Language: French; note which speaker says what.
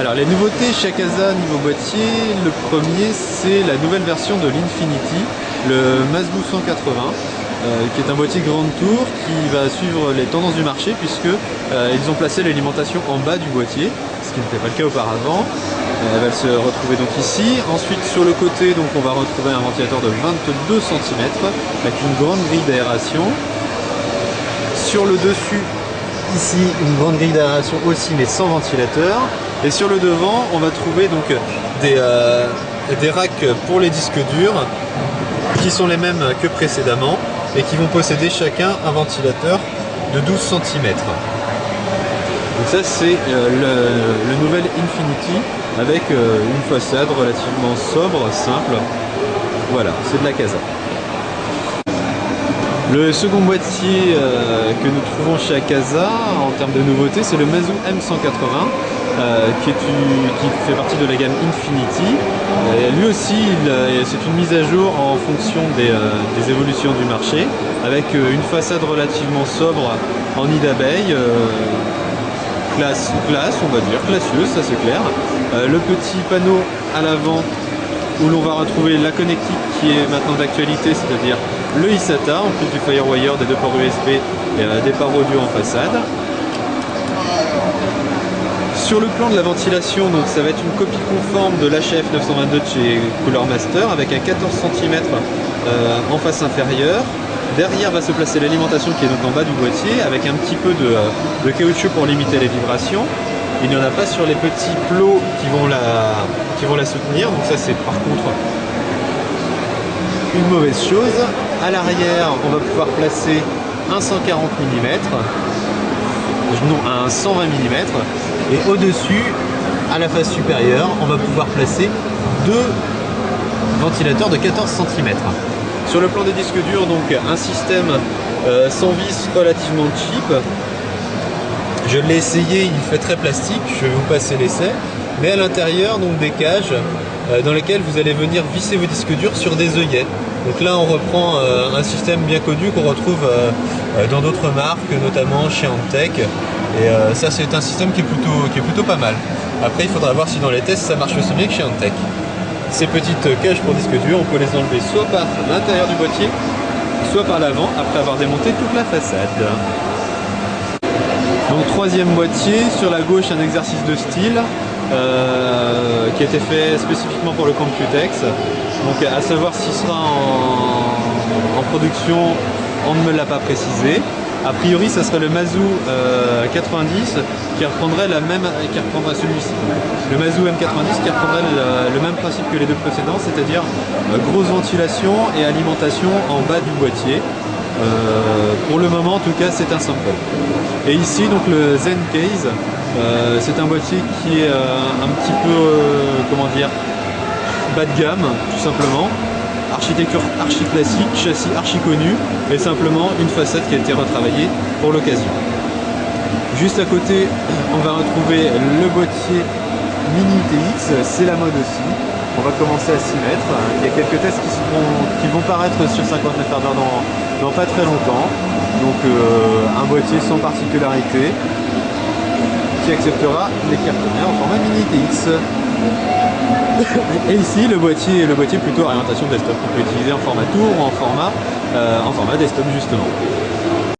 Speaker 1: Alors les nouveautés chez Akasa niveau boîtier, le premier c'est la nouvelle version de l'Infinity, le Mazbu 180, qui est un boîtier grande tour qui va suivre les tendances du marché puisque ils ont placé l'alimentation en bas du boîtier, ce qui n'était pas le cas auparavant. Elle va se retrouver donc ici. Ensuite sur le côté donc on va retrouver un ventilateur de 22 cm avec une grande grille d'aération. Sur le dessus ici une grande grille d'aération aussi mais sans ventilateur. Et sur le devant on va trouver donc des racks pour les disques durs qui sont les mêmes que précédemment et qui vont posséder chacun un ventilateur de 12 cm. Donc ça c'est le nouvel Infinity avec une façade relativement sobre, simple. Voilà, c'est de l'Akasa. Le second boîtier que nous trouvons chez Akasa en termes de nouveauté, c'est le Mazbu M180 qui fait partie de la gamme Infinity. Lui aussi, c'est une mise à jour en fonction des évolutions du marché, avec une façade relativement sobre en nid d'abeille, classe, on va dire, classieuse, ça c'est clair. Le petit panneau à l'avant où l'on va retrouver la connectique qui est maintenant d'actualité, c'est-à-dire le ISATA, en plus du Firewire, des deux ports USB et des barreaux audio en façade. Sur le plan de la ventilation, donc ça va être une copie conforme de l'HF 922 de chez Cooler Master avec un 14 cm en face inférieure. Derrière va se placer l'alimentation qui est donc en bas du boîtier avec un petit peu de caoutchouc pour limiter les vibrations. Il n'y en a pas sur les petits plots qui vont la soutenir, donc ça c'est par contre une mauvaise chose. À l'arrière, on va pouvoir placer un 140 mm, non, un 120 mm, et au-dessus, à la face supérieure, on va pouvoir placer deux ventilateurs de 14 cm. Sur le plan des disques durs, donc un système sans vis relativement cheap. Je l'ai essayé, il fait très plastique, je vais vous passer l'essai, mais à l'intérieur donc des cages dans lesquelles vous allez venir visser vos disques durs sur des œillets. Donc là on reprend un système bien connu qu'on retrouve dans d'autres marques, notamment chez Antec, et ça c'est un système qui est plutôt pas mal. Après il faudra voir si dans les tests ça marche aussi bien que chez Antec. Ces petites cages pour disques durs, on peut les enlever soit par l'intérieur du boîtier, soit par l'avant après avoir démonté toute la façade. Donc troisième boîtier, sur la gauche un exercice de style qui a été fait spécifiquement pour le Computex. Donc à savoir s'il sera en production, on ne me l'a pas précisé. A priori ça serait le Mazbu 90 qui reprendrait celui-ci. Le Mazbu M90 qui reprendrait le même principe que les deux précédents, c'est-à-dire grosse ventilation et alimentation en bas du boîtier. Pour le moment en tout cas c'est un simple. Et ici donc le Zen Case, c'est un boîtier qui est un petit peu comment dire, bas de gamme tout simplement. Architecture archi classique, châssis archi connu et simplement une façade qui a été retravaillée pour l'occasion. Juste à côté on va retrouver le boîtier Mini TX, c'est la mode aussi. On va commencer à s'y mettre. Il y a quelques tests qui vont paraître sur 59 Hz dans pas très longtemps. Donc un boîtier sans particularité qui acceptera les cartes mères en format Mini TX. Et ici le boîtier plutôt orientation desktop qu'on peut utiliser en format tour ou en format desktop justement.